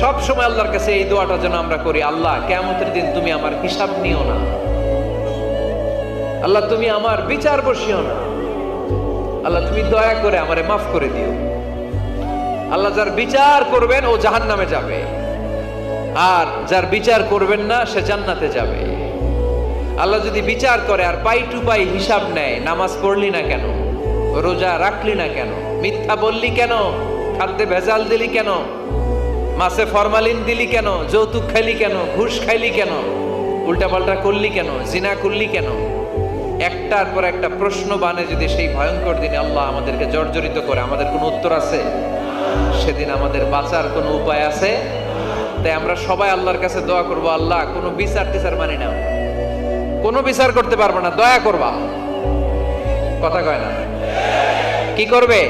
সব সময় আল্লাহর কাছে এই দোয়াটা যেন আমরা করি, আল্লাহ কিয়ামতের দিন তুমি আমার হিসাব নিও না, আল্লাহ তুমি আমার বিচার বসিও না, আল্লাহ তুমি দয়া করে আমারে মাফ করে দিও। আল্লাহ যার বিচার করবেন ও জাহান্নামে যাবে, আর যার বিচার করবেন না সে জান্নাতে যাবে। আল্লাহ যদি বিচার করে আর পাই টু পাই হিসাব নেয়, নামাজ পড়লি না কেন, রোজা রাখলি না কেন, মিথ্যা বললি কেন, খাদ্যে ভেজাল দিলি কেন, মাছে ফরমালিন দিলি কেন, যৌতুক খাইলি কেন, ঘুষ খাইলি কেন, উল্টাপাল্টা করলি কেন, জিনা করলি কেন, একটার পর একটা প্রশ্ন বানে যদি সেই ভয়ঙ্কর দিনে আল্লাহ আমাদেরকে জর্জরিত করে, আমাদের কোনো উত্তর আছে? সেদিন আমাদের বাঁচার কোনো উপায় আছে? তাই আমরা সবাই আল্লাহর কাছে দোয়া করবো, আল্লাহ কোনো বিচার টিচার মানি না, কোনো বিচার করতে পারবো না, দয়া করবা। কথা কয় না? কি করবে?